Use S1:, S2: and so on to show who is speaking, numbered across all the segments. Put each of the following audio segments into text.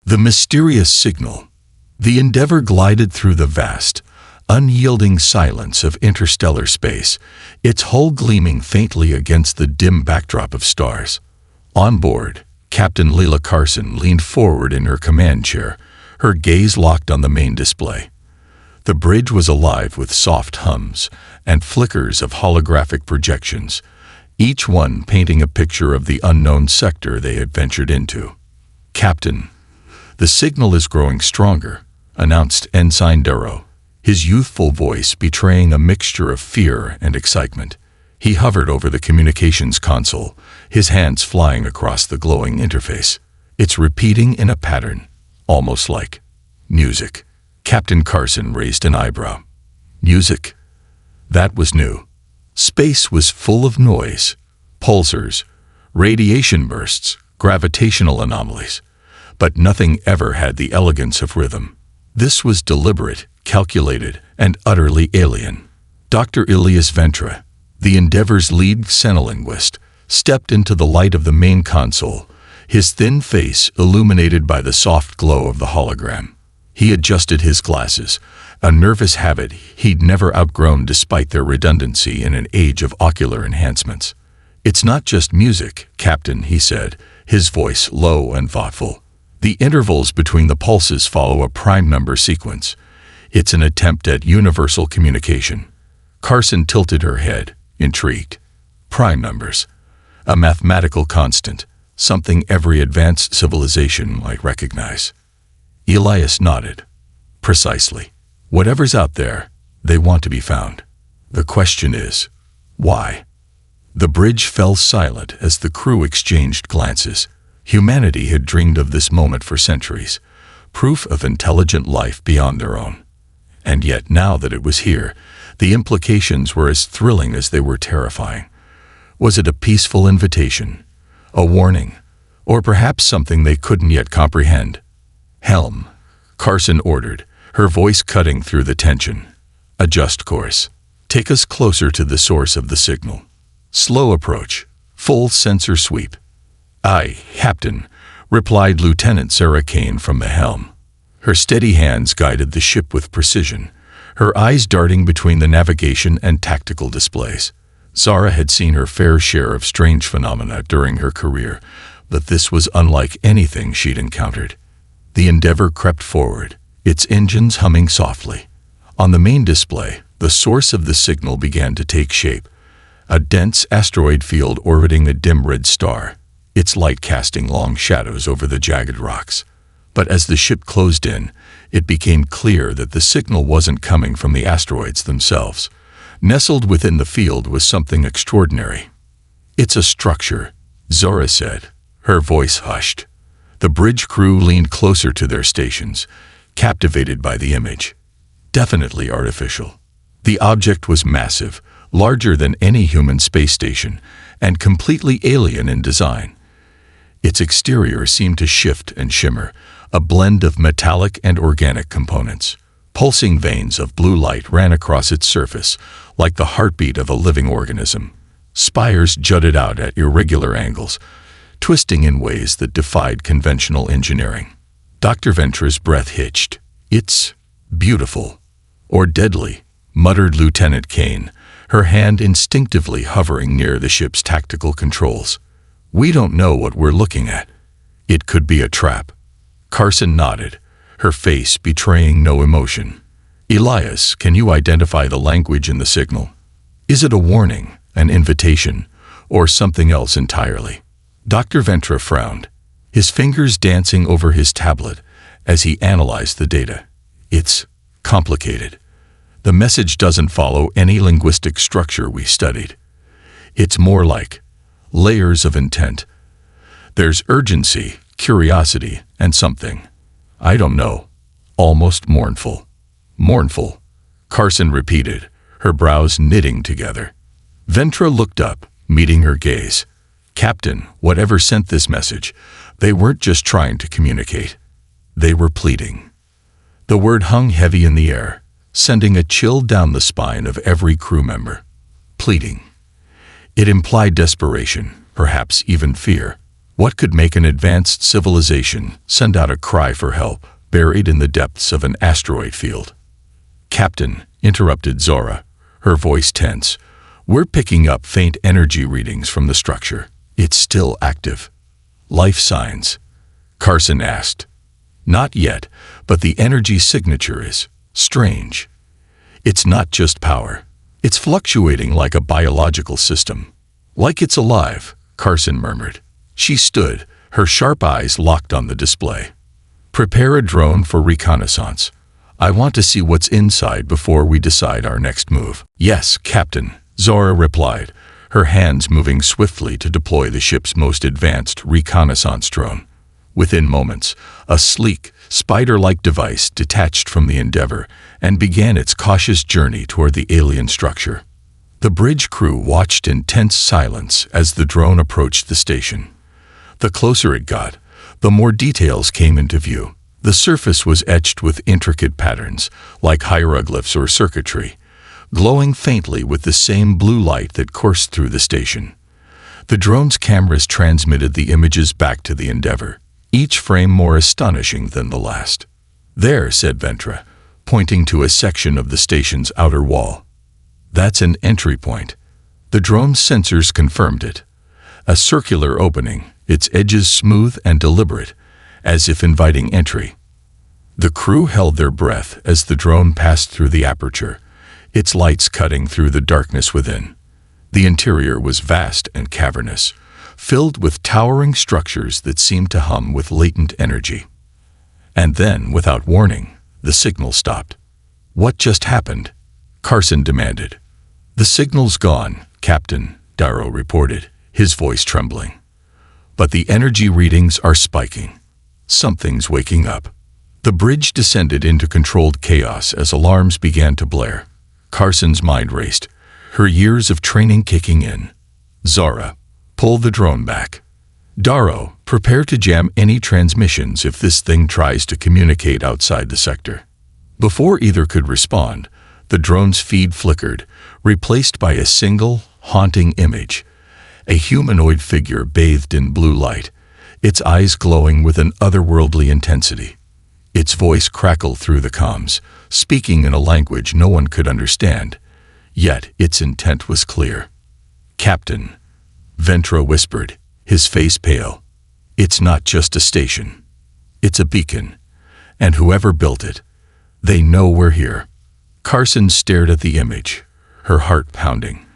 S1: The mysterious signal. The Endeavour glided through the vast, unyielding silence of interstellar space, its hull gleaming faintly against the dim backdrop of stars. On board, Captain Leela Carson leaned forward in her command chair, her gaze locked on the main display. The bridge was alive with soft hums and flickers of holographic projections, each one painting a picture of the unknown sector they had ventured into. "Captain, the signal is growing stronger," announced Ensign Darrow, his youthful voice betraying a mixture of fear and excitement. He hovered over the communications console, his hands flying across the glowing interface. "It's repeating in a pattern, almost like music." Captain Carson raised an eyebrow. Music? That was new. Space was full of noise, pulsars, radiation bursts, gravitational anomalies, but nothing ever had the elegance of rhythm. This was deliberate, calculated, and utterly alien. Dr. Ilias Ventra, the Endeavour's lead xenolinguist, stepped into the light of the main console, his thin face illuminated by the soft glow of the hologram. He adjusted his glasses, a nervous habit he'd never outgrown despite their redundancy in an age of ocular enhancements. "It's not just music, Captain," he said, his voice low and thoughtful. "The intervals between the pulses follow a prime number sequence. It's an attempt at universal communication." Carson tilted her head, intrigued. "Prime numbers. A mathematical constant, something every advanced civilization might recognize." Elias nodded. "Precisely. Whatever's out there, they want to be found. The question is, why?" The bridge fell silent as the crew exchanged glances. Humanity had dreamed of this moment for centuries, proof of intelligent life beyond their own. And yet now that it was here, the implications were as thrilling as they were terrifying. Was it a peaceful invitation, a warning, or perhaps something they couldn't yet comprehend? "Helm," Carson ordered, her voice cutting through the tension. "Adjust course. Take us closer to the source of the signal. Slow approach. Full sensor sweep." "Aye, Captain," replied Lieutenant Sarah Kane from the helm. Her steady hands guided the ship with precision, her eyes darting between the navigation and tactical displays. Zara had seen her fair share of strange phenomena during her career, but this was unlike anything she'd encountered. The Endeavour crept forward, its engines humming softly. On the main display, the source of the signal began to take shape, a dense asteroid field orbiting a dim red star, its light casting long shadows over the jagged rocks. But as the ship closed in, it became clear that the signal wasn't coming from the asteroids themselves. Nestled within the field was something extraordinary. "It's a structure," Zora said, her voice hushed. The bridge crew leaned closer to their stations, captivated by the image. Definitely artificial. The object was massive, larger than any human space station, and completely alien in design. Its exterior seemed to shift and shimmer, a blend of metallic and organic components. Pulsing veins of blue light ran across its surface, like the heartbeat of a living organism. Spires jutted out at irregular angles, twisting in ways that defied conventional engineering. Dr. Ventra's breath hitched. "It's beautiful, or deadly," muttered Lieutenant Kane, her hand instinctively hovering near the ship's tactical controls. "We don't know what we're looking at. It could be a trap." Carson nodded, her face betraying no emotion. "Elias, can you identify the language in the signal? Is it a warning, an invitation, or something else entirely?" Dr. Ventra frowned, his fingers dancing over his tablet as he analyzed the data. "It's complicated. The message doesn't follow any linguistic structure we studied. It's more like layers of intent. There's urgency, curiosity, and something, I don't know, almost mournful." "Mournful," Carson repeated, her brows knitting together. Ventra looked up, meeting her gaze. "Captain, whatever sent this message, they weren't just trying to communicate. They were pleading." The word hung heavy in the air, sending a chill down the spine of every crew member. Pleading. It implied desperation, perhaps even fear. What could make an advanced civilization send out a cry for help buried in the depths of an asteroid field? "Captain," interrupted Zora, her voice tense, "we're picking up faint energy readings from the structure. It's still active." "Life signs?" Carson asked. "Not yet, but the energy signature is strange. It's not just power. It's fluctuating like a biological system." "Like it's alive," Carson murmured. She stood, her sharp eyes locked on the display. "Prepare a drone for reconnaissance. I want to see what's inside before we decide our next move." "Yes, Captain," Zora replied, her hands moving swiftly to deploy the ship's most advanced reconnaissance drone. Within moments, a sleek, spider-like device detached from the Endeavor and began its cautious journey toward the alien structure. The bridge crew watched in tense silence as the drone approached the station. The closer it got, the more details came into view. The surface was etched with intricate patterns, like hieroglyphs or circuitry, glowing faintly with the same blue light that coursed through the station. The drone's cameras transmitted the images back to the Endeavor, each frame more astonishing than the last. "There," said Ventra, pointing to a section of the station's outer wall. "That's an entry point." The drone's sensors confirmed it. A circular opening, its edges smooth and deliberate, as if inviting entry. The crew held their breath as the drone passed through the aperture, its lights cutting through the darkness within. The interior was vast and cavernous, filled with towering structures that seemed to hum with latent energy. And then, without warning, the signal stopped. "What just happened?" Carson demanded. "The signal's gone, Captain," Darrow reported, his voice trembling. "But the energy readings are spiking. Something's waking up." The bridge descended into controlled chaos as alarms began to blare. Carson's mind raced, her years of training kicking in. "Zara, pull the drone back. Darrow, prepare to jam any transmissions if this thing tries to communicate outside the sector." Before either could respond, the drone's feed flickered, replaced by a single, haunting image. A humanoid figure bathed in blue light, its eyes glowing with an otherworldly intensity. Its voice crackled through the comms, speaking in a language no one could understand. Yet its intent was clear. "Captain," Ventra whispered, his face pale. "It's not just a station. It's a beacon. And whoever built it, they know we're here." Carson stared at the image, her heart pounding.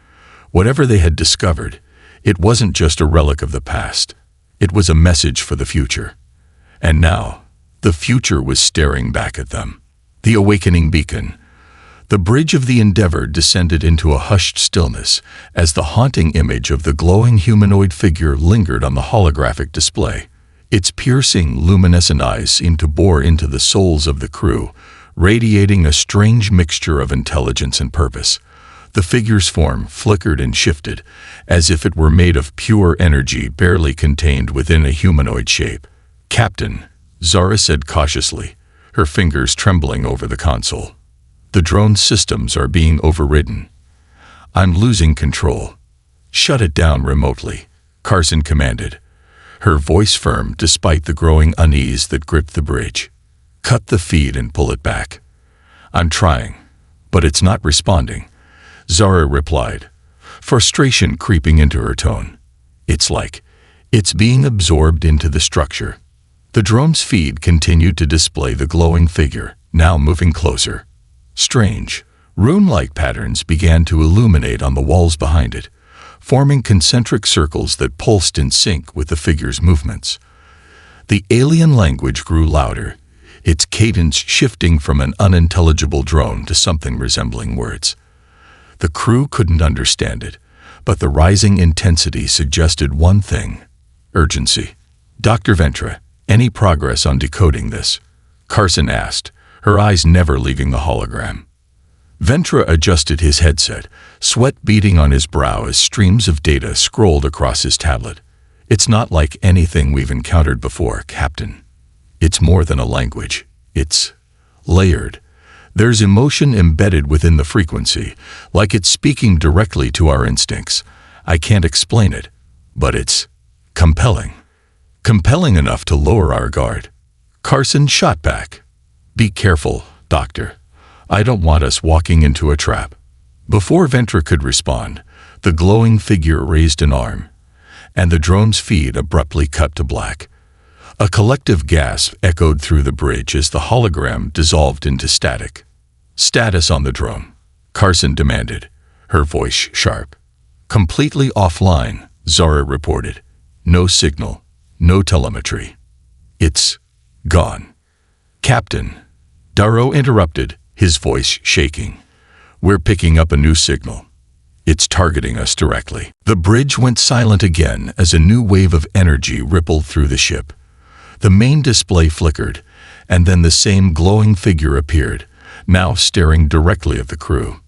S1: Whatever they had discovered, it wasn't just a relic of the past. It was a message for the future. And now, the future was staring back at them. The awakening beacon. The bridge of the Endeavor descended into a hushed stillness as the haunting image of the glowing humanoid figure lingered on the holographic display. Its piercing, luminescent eyes seemed to bore into the souls of the crew, radiating a strange mixture of intelligence and purpose. The figure's form flickered and shifted, as if it were made of pure energy barely contained within a humanoid shape. "Captain," Zara said cautiously, her fingers trembling over the console. "The drone systems are being overridden. I'm losing control." "Shut it down remotely," Carson commanded, her voice firm despite the growing unease that gripped the bridge. "Cut the feed and pull it back." "I'm trying, but it's not responding," Zara replied, frustration creeping into her tone. It's being absorbed into the structure." The drone's feed continued to display the glowing figure, now moving closer. Strange, rune-like patterns began to illuminate on the walls behind it, forming concentric circles that pulsed in sync with the figure's movements. The alien language grew louder, its cadence shifting from an unintelligible drone to something resembling words. The crew couldn't understand it, but the rising intensity suggested one thing: urgency. "Dr. Ventra, any progress on decoding this?" Carson asked, her eyes never leaving the hologram. Ventra adjusted his headset, sweat beading on his brow as streams of data scrolled across his tablet. "It's not like anything we've encountered before, Captain. It's more than a language. It's layered. There's emotion embedded within the frequency, like it's speaking directly to our instincts. I can't explain it, but it's compelling." compelling enough to lower our guard. Carson shot back. "Be careful, Doctor. I don't want us walking into a trap." Before Ventra could respond, the glowing figure raised an arm, and the drone's feed abruptly cut to black. A collective gasp echoed through the bridge as the hologram dissolved into static. "Status on the drone," Carson demanded, her voice sharp. "Completely offline," Zara reported. "No signal, no telemetry. It's gone." "Captain," Darrow interrupted, his voice shaking. "We're picking up a new signal. It's targeting us directly." The bridge went silent again as a new wave of energy rippled through the ship. The main display flickered, and then the same glowing figure appeared, now staring directly at the crew.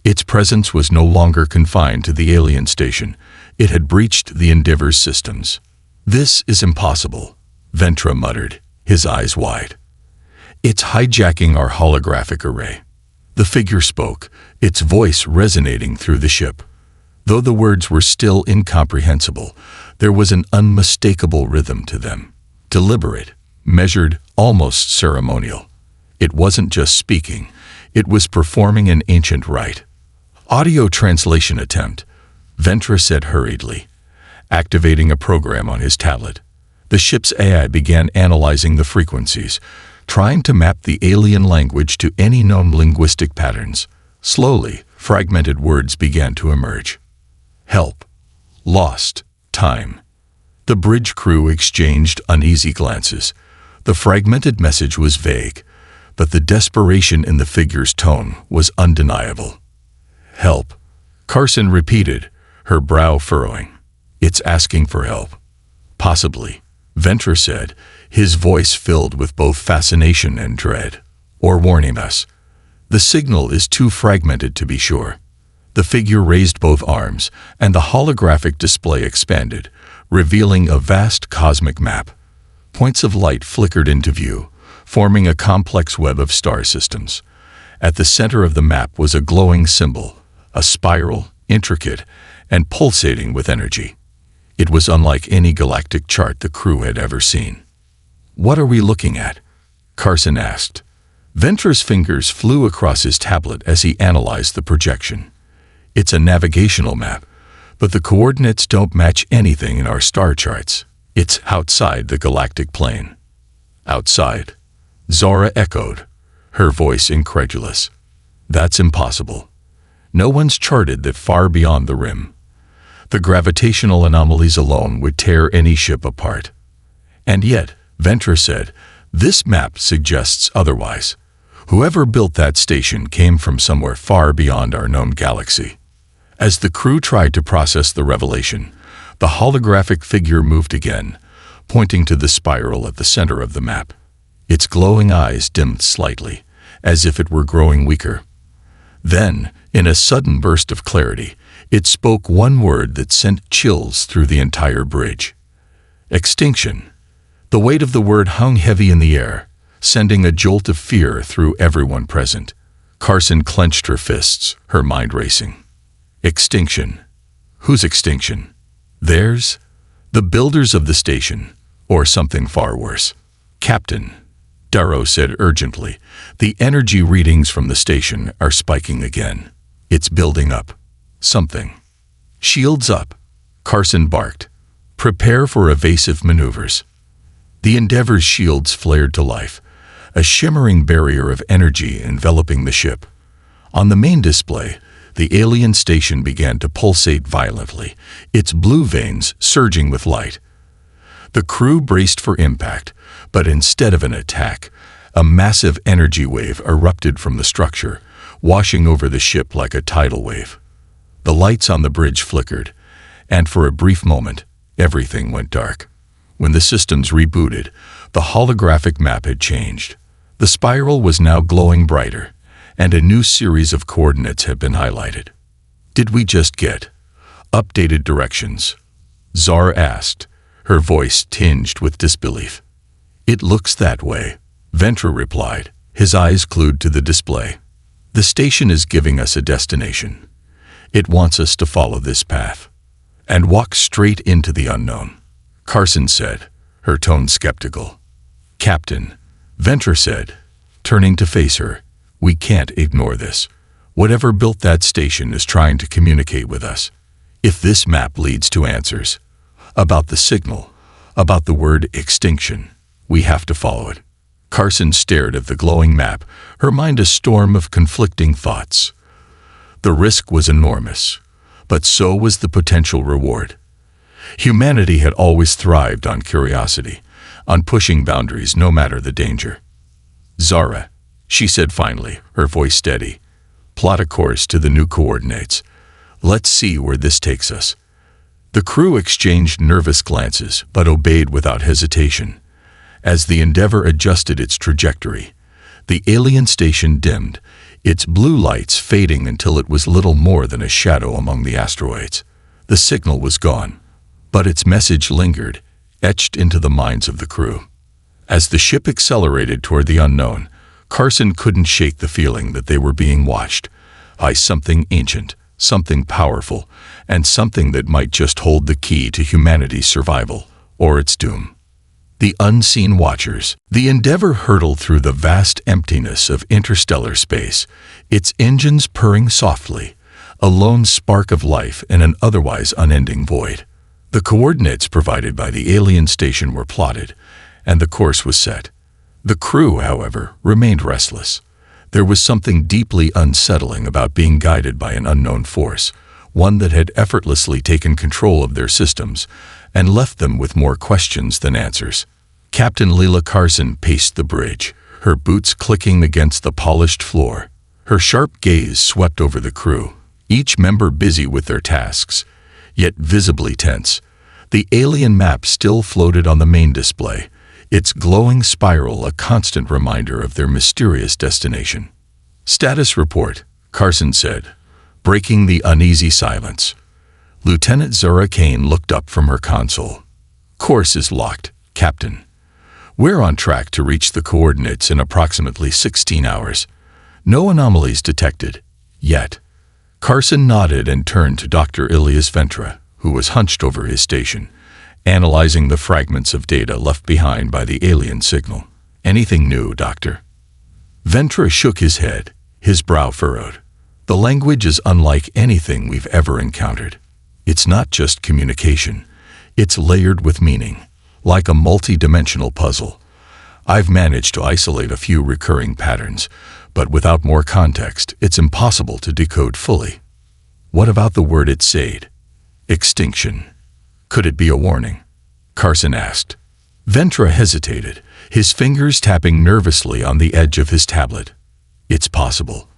S1: Its presence was no longer confined to the alien station. It had breached the Endeavor's systems. "This is impossible," Ventra muttered, his eyes wide. "It's hijacking our holographic array." The figure spoke, its voice resonating through the ship. Though the words were still incomprehensible, there was an unmistakable rhythm to them. Deliberate, measured, almost ceremonial. It wasn't just speaking, it was performing an ancient rite. "Audio translation attempt," Ventra said hurriedly, activating a program on his tablet. The ship's AI began analyzing the frequencies, trying to map the alien language to any known linguistic patterns. Slowly, fragmented words began to emerge. "Help. Lost. Time." The bridge crew exchanged uneasy glances. The fragmented message was vague, but the desperation in the figure's tone was undeniable. "Help," Carson repeated, her brow furrowing. "It's asking for help." "Possibly," Ventra said, his voice filled with both fascination and dread. "Or warning us. The signal is too fragmented to be sure." The figure raised both arms, and the holographic display expanded, revealing a vast cosmic map. Points of light flickered into view, forming a complex web of star systems. At the center of the map was a glowing symbol, a spiral, intricate, and pulsating with energy. It was unlike any galactic chart the crew had ever seen. "What are we looking at?" Carson asked. Ventra's fingers flew across his tablet as he analyzed the projection. "It's a navigational map, but the coordinates don't match anything in our star charts. It's outside the galactic plane." "Outside?" Zara echoed, her voice incredulous. "That's impossible. No one's charted that far beyond the rim. The gravitational anomalies alone would tear any ship apart." "And yet," Ventra said, "this map suggests otherwise. Whoever built that station came from somewhere far beyond our known galaxy." As the crew tried to process the revelation, the holographic figure moved again, pointing to the spiral at the center of the map. Its glowing eyes dimmed slightly, as if it were growing weaker. Then, in a sudden burst of clarity, it spoke one word that sent chills through the entire bridge. "Extinction." The weight of the word hung heavy in the air, sending a jolt of fear through everyone present. Carson clenched her fists, her mind racing. Extinction. Whose extinction? Theirs? The builders of the station, or something far worse? "Captain," Darrow said urgently, "the energy readings from the station are spiking again. It's building up. Something." "Shields up," Carson barked. "Prepare for evasive maneuvers." The Endeavor's shields flared to life, a shimmering barrier of energy enveloping the ship. On the main display, the alien station began to pulsate violently, its blue veins surging with light. The crew braced for impact, but instead of an attack, a massive energy wave erupted from the structure, washing over the ship like a tidal wave. The lights on the bridge flickered, and for a brief moment, everything went dark. When the systems rebooted, the holographic map had changed. The spiral was now glowing brighter, and a new series of coordinates had been highlighted. "Did we just get updated directions?" Zara asked, her voice tinged with disbelief. "It looks that way," Ventra replied, his eyes glued to the display. "The station is giving us a destination. It wants us to follow this path and walk straight into the unknown," Carson said, her tone skeptical. "Captain," Ventra said, turning to face her, "we can't ignore this. Whatever built that station is trying to communicate with us. If this map leads to answers about the signal, about the word extinction, we have to follow it." Carson stared at the glowing map, her mind a storm of conflicting thoughts. The risk was enormous, but so was the potential reward. Humanity had always thrived on curiosity, on pushing boundaries no matter the danger. "Zara," she said finally, her voice steady, "plot a course to the new coordinates. Let's see where this takes us." The crew exchanged nervous glances, but obeyed without hesitation. As the Endeavour adjusted its trajectory, the alien station dimmed, its blue lights fading until it was little more than a shadow among the asteroids. The signal was gone, but its message lingered, etched into the minds of the crew. As the ship accelerated toward the unknown, Carson couldn't shake the feeling that they were being watched by something ancient, something powerful, and something that might just hold the key to humanity's survival or its doom. The unseen watchers. The Endeavour hurtled through the vast emptiness of interstellar space, its engines purring softly, a lone spark of life in an otherwise unending void. The coordinates provided by the alien station were plotted, and the course was set. The crew, however, remained restless. There was something deeply unsettling about being guided by an unknown force, one that had effortlessly taken control of their systems and left them with more questions than answers. Captain Leela Carson paced the bridge, her boots clicking against the polished floor. Her sharp gaze swept over the crew, each member busy with their tasks, yet visibly tense. The alien map still floated on the main display, its glowing spiral a constant reminder of their mysterious destination. "Status report," Carson said, breaking the uneasy silence. Lieutenant Zara Kane looked up from her console. "Course is locked, Captain. We're on track to reach the coordinates in approximately 16 hours. No anomalies detected, yet." Carson nodded and turned to Dr. Ilias Ventra, who was hunched over his station, analyzing the fragments of data left behind by the alien signal. "Anything new, Doctor?" Ventra shook his head, his brow furrowed. "The language is unlike anything we've ever encountered. It's not just communication. It's layered with meaning, like a multi-dimensional puzzle. I've managed to isolate a few recurring patterns, but without more context, it's impossible to decode fully." "What about the word it said? Extinction. Could it be a warning?" Carson asked. Ventra hesitated, his fingers tapping nervously on the edge of his tablet. "It's possible,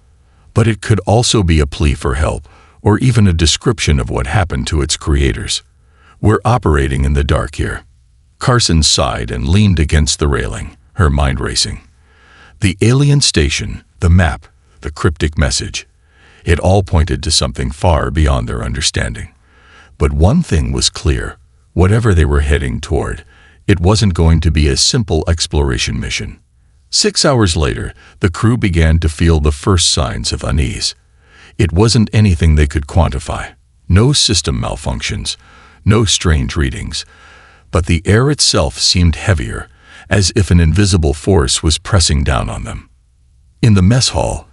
S1: but it could also be a plea for help, or even a description of what happened to its creators. We're operating in the dark here." Carson sighed and leaned against the railing, her mind racing. The alien station, the map, the cryptic message. It all pointed to something far beyond their understanding. But one thing was clear: whatever they were heading toward, it wasn't going to be a simple exploration mission. 6 hours later, the crew began to feel the first signs of unease. It wasn't anything they could quantify. No system malfunctions, no strange readings. But the air itself seemed heavier, as if an invisible force was pressing down on them. In the mess hall,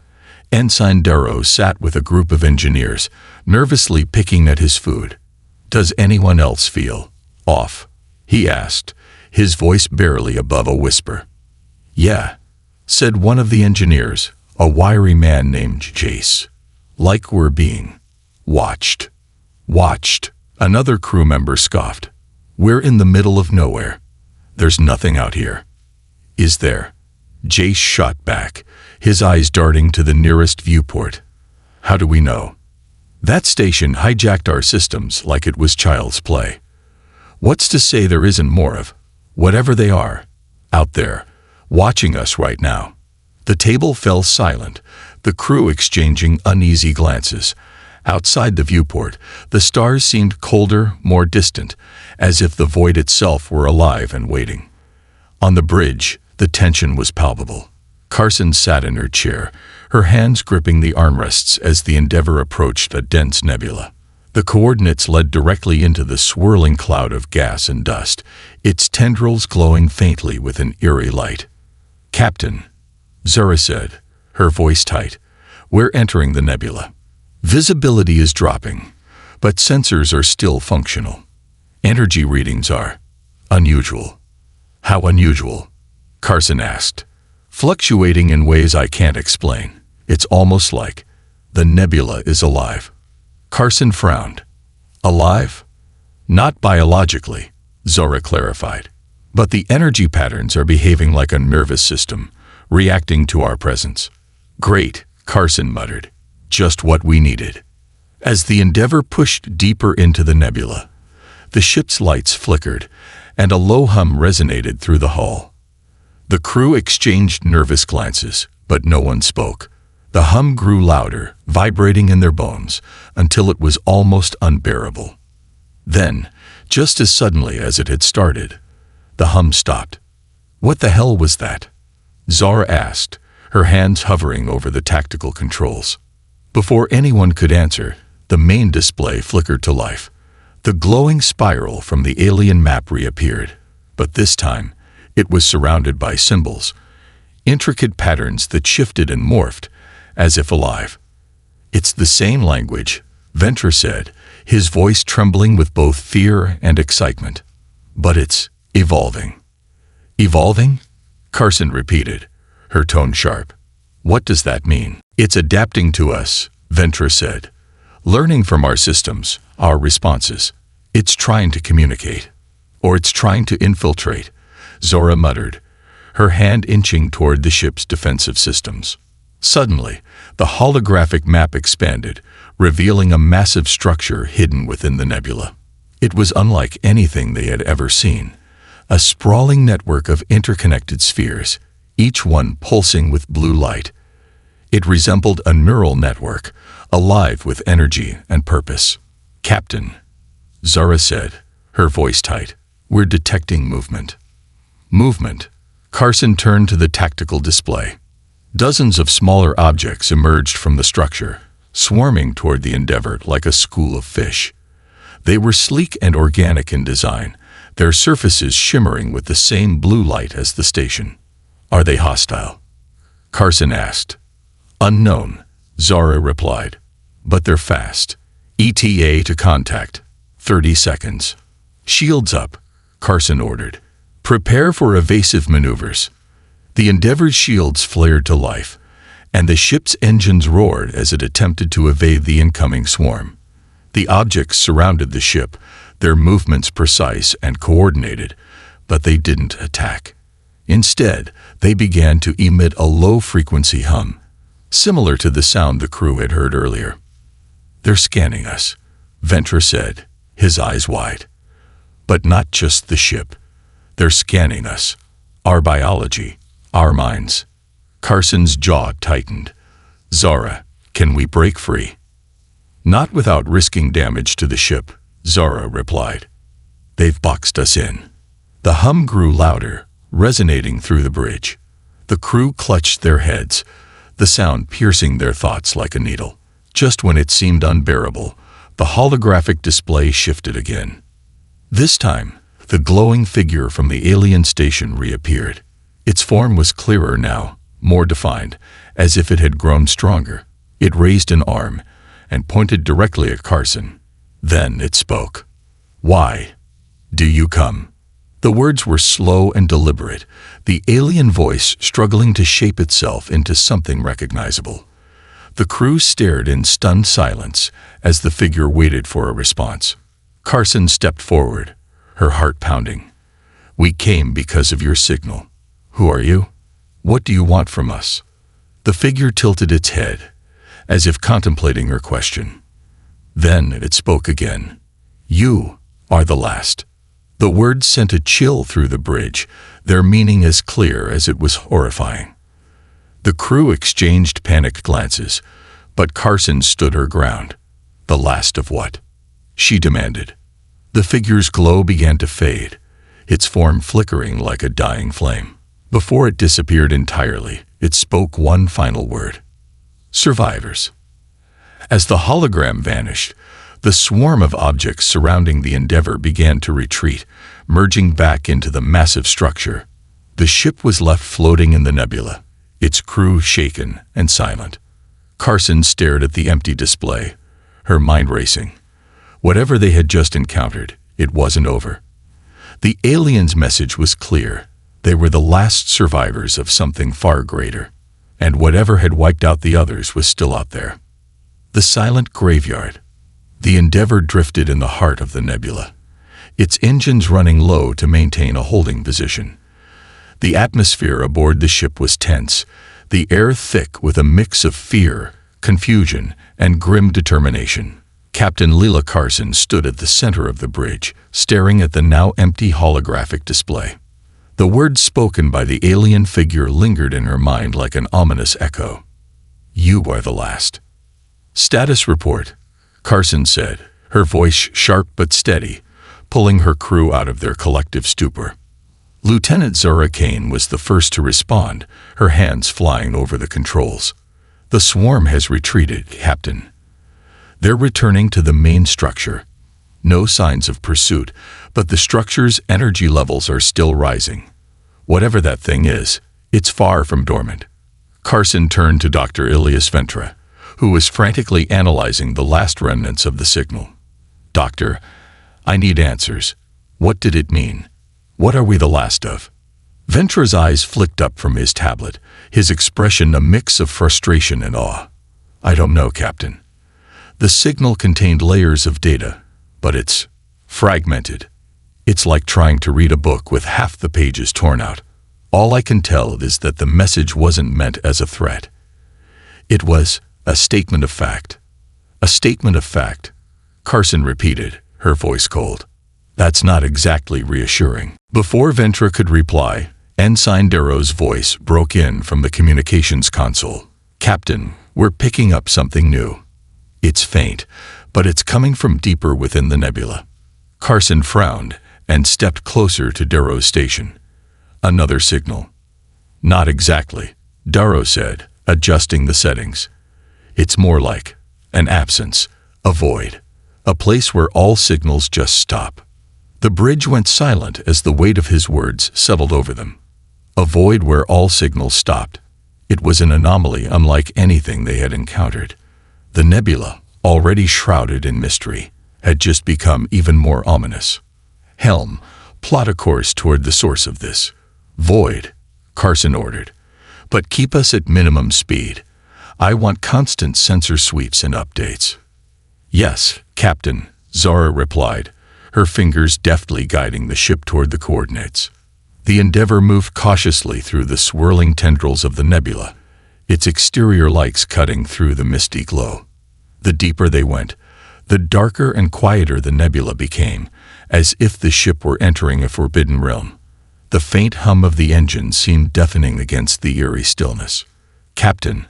S1: Ensign Darrow sat with a group of engineers, nervously picking at his food. "Does anyone else feel off?" he asked, his voice barely above a whisper. "Yeah," said one of the engineers, a wiry man named Jace. "Like we're being watched." "Watched," another crew member scoffed. "We're in the middle of nowhere. There's nothing out here." "Is there?" Jace shot back, his eyes darting to the nearest viewport. "How do we know? That station hijacked our systems like it was child's play. What's to say there isn't more of, whatever they are, out there, watching us right now?" The table fell silent, the crew exchanging uneasy glances. Outside the viewport, the stars seemed colder, more distant, as if the void itself were alive and waiting. On the bridge, the tension was palpable. Carson sat in her chair, her hands gripping the armrests as the Endeavour approached a dense nebula. The coordinates led directly into the swirling cloud of gas and dust, its tendrils glowing faintly with an eerie light. "Captain," Zara said, her voice tight, "we're entering the nebula. Visibility is dropping, but sensors are still functional. Energy readings are unusual." "How unusual?" Carson asked. "Fluctuating in ways I can't explain. It's almost like the nebula is alive." Carson frowned. "Alive?" "Not biologically," Zora clarified. "But the energy patterns are behaving like a nervous system, reacting to our presence." "Great," Carson muttered. "Just what we needed." As the Endeavour pushed deeper into the nebula, the ship's lights flickered, and a low hum resonated through the hull. The crew exchanged nervous glances, but no one spoke. The hum grew louder, vibrating in their bones, until it was almost unbearable. Then, just as suddenly as it had started, the hum stopped. "What the hell was that?" Zara asked, her hands hovering over the tactical controls. Before anyone could answer, the main display flickered to life. The glowing spiral from the alien map reappeared, but this time, it was surrounded by symbols, intricate patterns that shifted and morphed, as if alive. "It's the same language," Ventra said, his voice trembling with both fear and excitement. "But it's evolving." "Evolving?" Carson repeated, her tone sharp. "What does that mean?" "It's adapting to us," Ventra said. "Learning from our systems, our responses. It's trying to communicate. Or it's trying to infiltrate," Zora muttered, her hand inching toward the ship's defensive systems. Suddenly, the holographic map expanded, revealing a massive structure hidden within the nebula. It was unlike anything they had ever seen. A sprawling network of interconnected spheres, each one pulsing with blue light. It resembled a neural network, alive with energy and purpose. "Captain," Zara said, her voice tight, "we're detecting movement." "Movement?" Carson turned to the tactical display. Dozens of smaller objects emerged from the structure, swarming toward the Endeavour like a school of fish. They were sleek and organic in design, their surfaces shimmering with the same blue light as the station. "Are they hostile?" Carson asked. "Unknown," Zara replied. "But they're fast. ETA to contact. 30 seconds. "Shields up," Carson ordered. "Prepare for evasive maneuvers." The Endeavour's shields flared to life, and the ship's engines roared as it attempted to evade the incoming swarm. The objects surrounded the ship, their movements precise and coordinated, but they didn't attack. Instead, they began to emit a low-frequency hum, similar to the sound the crew had heard earlier. "They're scanning us," Ventra said, his eyes wide. "But not just the ship. They're scanning us, our biology, our minds." Carson's jaw tightened. "Zara, can we break free?" "Not without risking damage to the ship," Zara replied. "They've boxed us in." The hum grew louder, resonating through the bridge. The crew clutched their heads, the sound piercing their thoughts like a needle. Just when it seemed unbearable, the holographic display shifted again. This time, the glowing figure from the alien station reappeared. Its form was clearer now, more defined, as if it had grown stronger. It raised an arm and pointed directly at Carson. Then it spoke. "Why do you come?" The words were slow and deliberate, the alien voice struggling to shape itself into something recognizable. The crew stared in stunned silence as the figure waited for a response. Carson stepped forward, her heart pounding. "We came because of your signal. Who are you? What do you want from us?" The figure tilted its head, as if contemplating her question. Then it spoke again. "You are the last." The words sent a chill through the bridge, their meaning as clear as it was horrifying. The crew exchanged panicked glances, but Carson stood her ground. "The last of what?" she demanded. The figure's glow began to fade, its form flickering like a dying flame. Before it disappeared entirely, it spoke one final word. "Survivors." As the hologram vanished, The swarm of objects surrounding the Endeavour began to retreat, merging back into the massive structure. The ship was left floating in the nebula, its crew shaken and silent. Carson stared at the empty display, her mind racing. Whatever they had just encountered, it wasn't over. The aliens' message was clear. They were the last survivors of something far greater, and whatever had wiped out the others was still out there. The silent graveyard. The Endeavour drifted in the heart of the nebula, its engines running low to maintain a holding position. The atmosphere aboard the ship was tense, the air thick with a mix of fear, confusion, and grim determination. Captain Leela Carson stood at the center of the bridge, staring at the now empty holographic display. The words spoken by the alien figure lingered in her mind like an ominous echo. "You are the last." "Status report," Carson said, her voice sharp but steady, pulling her crew out of their collective stupor. Lieutenant Zara Kane was the first to respond, her hands flying over the controls. "The swarm has retreated, Captain. They're returning to the main structure. No signs of pursuit, but the structure's energy levels are still rising. Whatever that thing is, it's far from dormant." Carson turned to Dr. Ilias Ventra, who was frantically analyzing the last remnants of the signal. "Doctor, I need answers. What did it mean? What are we the last of?" Ventra's eyes flicked up from his tablet, his expression a mix of frustration and awe. "I don't know, Captain. The signal contained layers of data, but it's fragmented. It's like trying to read a book with half the pages torn out. All I can tell is that the message wasn't meant as a threat. It was a statement of fact." "A statement of fact," Carson repeated, her voice cold. "That's not exactly reassuring." Before Ventra could reply, Ensign Darrow's voice broke in from the communications console. "Captain, we're picking up something new. It's faint, but it's coming from deeper within the nebula." Carson frowned and stepped closer to Darrow's station. "Another signal?" "Not exactly," Darrow said, adjusting the settings. "It's more like an absence, a void, a place where all signals just stop." The bridge went silent as the weight of his words settled over them. A void where all signals stopped. It was an anomaly unlike anything they had encountered. The nebula, already shrouded in mystery, had just become even more ominous. "Helm, plot a course toward the source of this void," Carson ordered. "But keep us at minimum speed. I want constant sensor sweeps and updates." "Yes, Captain," Zara replied, her fingers deftly guiding the ship toward the coordinates. The Endeavour moved cautiously through the swirling tendrils of the nebula, its exterior lights cutting through the misty glow. The deeper they went, the darker and quieter the nebula became, as if the ship were entering a forbidden realm. The faint hum of the engine seemed deafening against the eerie stillness. "Captain,"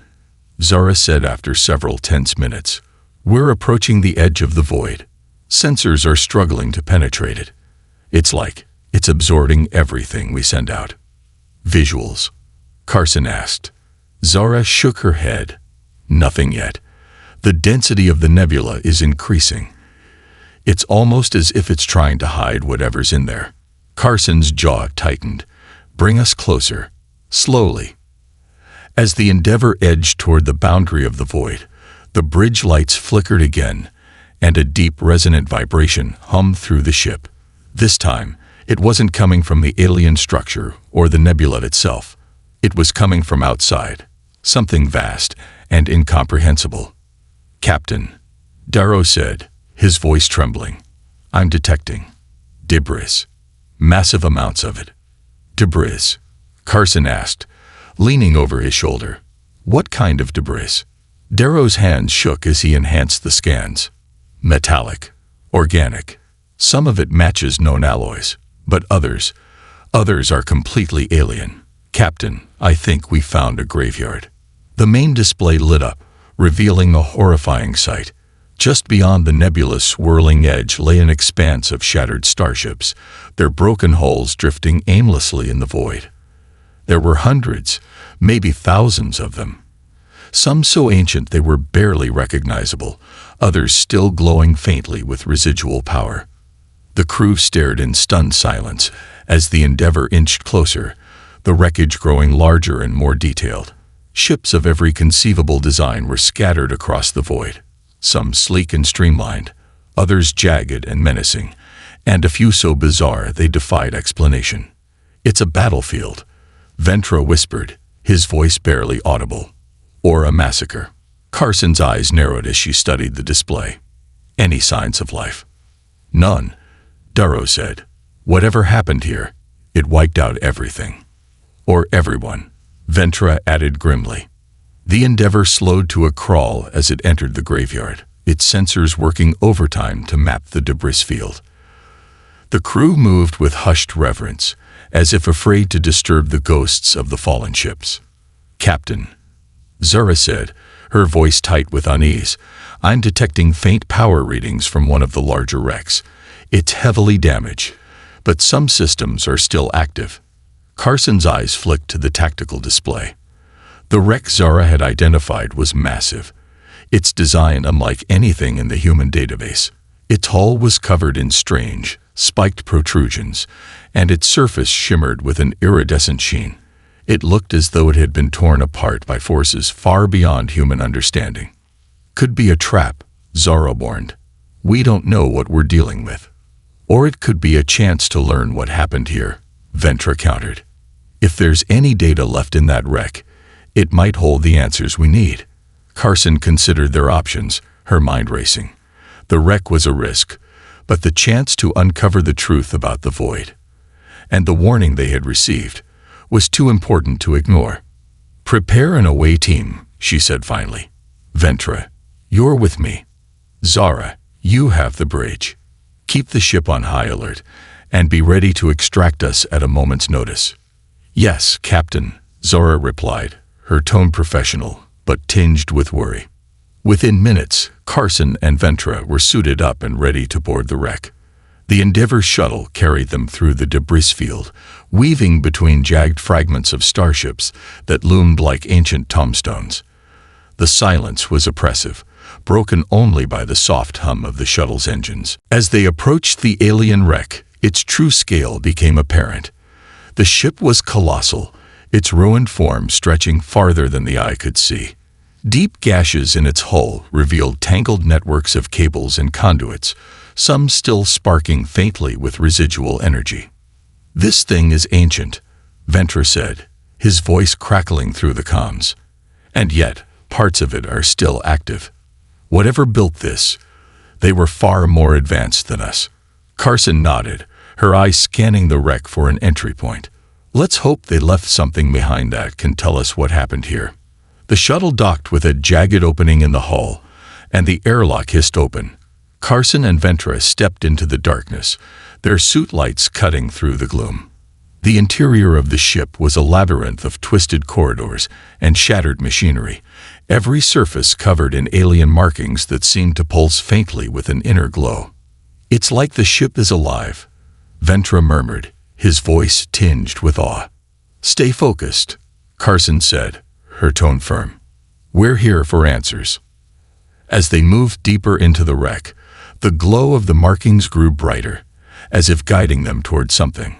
S1: Zara said after several tense minutes, "we're approaching the edge of the void. Sensors are struggling to penetrate it. It's like it's absorbing everything we send out." "Visuals?" Carson asked. Zara shook her head. "Nothing yet. The density of the nebula is increasing. It's almost as if it's trying to hide whatever's in there." Carson's jaw tightened. "Bring us closer. Slowly." As the Endeavour edged toward the boundary of the void, the bridge lights flickered again, and a deep resonant vibration hummed through the ship. This time, it wasn't coming from the alien structure or the nebula itself. It was coming from outside, something vast and incomprehensible. "Captain," Darrow said, his voice trembling, "I'm detecting debris. Massive amounts of it." "Debris?" Carson asked, leaning over his shoulder. "What kind of debris?" Darrow's hands shook as he enhanced the scans. "Metallic, organic. Some of it matches known alloys, but others are completely alien. Captain, I think we found a graveyard." The main display lit up, revealing a horrifying sight. Just beyond the nebula's swirling edge lay an expanse of shattered starships, their broken hulls drifting aimlessly in the void. There were hundreds, maybe thousands of them. some so ancient they were barely recognizable, others still glowing faintly with residual power. The crew stared in stunned silence as the Endeavour inched closer, the wreckage growing larger and more detailed. Ships of every conceivable design were scattered across the void, some sleek and streamlined, others jagged and menacing, and a few so bizarre they defied explanation. "It's a battlefield," Ventra whispered, his voice barely audible. "Or a massacre." Carson's eyes narrowed as she studied the display. "Any signs of life?" "None," Darrow said. "Whatever happened here, it wiped out everything." "Or everyone," Ventra added grimly. The Endeavour slowed to a crawl as it entered the graveyard, its sensors working overtime to map the debris field. The crew moved with hushed reverence, as if afraid to disturb the ghosts of the fallen ships. "Captain," Zara said, her voice tight with unease, "I'm detecting faint power readings from one of the larger wrecks. It's heavily damaged, but some systems are still active." Carson's eyes flicked to the tactical display. The wreck Zara had identified was massive, its design unlike anything in the human database. Its hull was covered in strange, spiked protrusions, and its surface shimmered with an iridescent sheen. It looked as though it had been torn apart by forces far beyond human understanding. "Could be a trap," Zara warned. "We don't know what we're dealing with." "Or it could be a chance to learn what happened here," Ventra countered. "If there's any data left in that wreck, it might hold the answers we need." Carson considered their options, her mind racing. The wreck was a risk, but the chance to uncover the truth about the void, and the warning they had received, was too important to ignore. "Prepare an away team," she said finally. "Ventra, you're with me. Zara, you have the bridge. Keep the ship on high alert, and be ready to extract us at a moment's notice." "Yes, Captain," Zara replied, her tone professional, but tinged with worry. Within minutes, Carson and Ventra were suited up and ready to board the wreck. The Endeavour shuttle carried them through the debris field, weaving between jagged fragments of starships that loomed like ancient tombstones. The silence was oppressive, broken only by the soft hum of the shuttle's engines. As they approached the alien wreck, its true scale became apparent. The ship was colossal, its ruined form stretching farther than the eye could see. Deep gashes in its hull revealed tangled networks of cables and conduits, some still sparking faintly with residual energy. "This thing is ancient," Ventra said, his voice crackling through the comms. "And yet, parts of it are still active. Whatever built this, they were far more advanced than us." Carson nodded, her eyes scanning the wreck for an entry point. "Let's hope they left something behind that can tell us what happened here." The shuttle docked with a jagged opening in the hull, and the airlock hissed open. Carson and Ventra stepped into the darkness, their suit lights cutting through the gloom. The interior of the ship was a labyrinth of twisted corridors and shattered machinery, every surface covered in alien markings that seemed to pulse faintly with an inner glow. "It's like the ship is alive," Ventra murmured, his voice tinged with awe. "Stay focused," Carson said, her tone firm. "We're here for answers." As they moved deeper into the wreck, the glow of the markings grew brighter, as if guiding them toward something.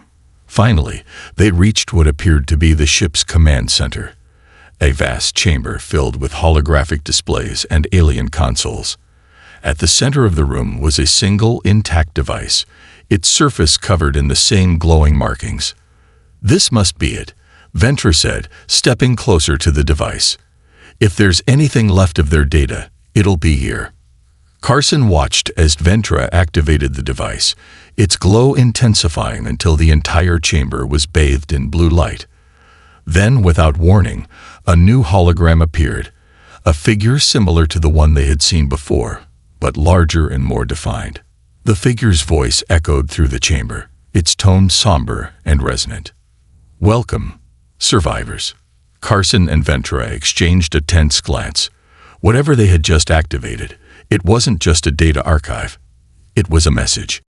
S1: Finally, they reached what appeared to be the ship's command center, a vast chamber filled with holographic displays and alien consoles. At the center of the room was a single, intact device, its surface covered in the same glowing markings. "This must be it," Ventra said, stepping closer to the device. "If there's anything left of their data, it'll be here." Carson watched as Ventra activated the device, its glow intensifying until the entire chamber was bathed in blue light. Then, without warning, a new hologram appeared, a figure similar to the one they had seen before, but larger and more defined. The figure's voice echoed through the chamber, its tone somber and resonant. "Welcome, survivors." Carson and Ventra exchanged a tense glance. Whatever they had just activated, it wasn't just a data archive. It was a message.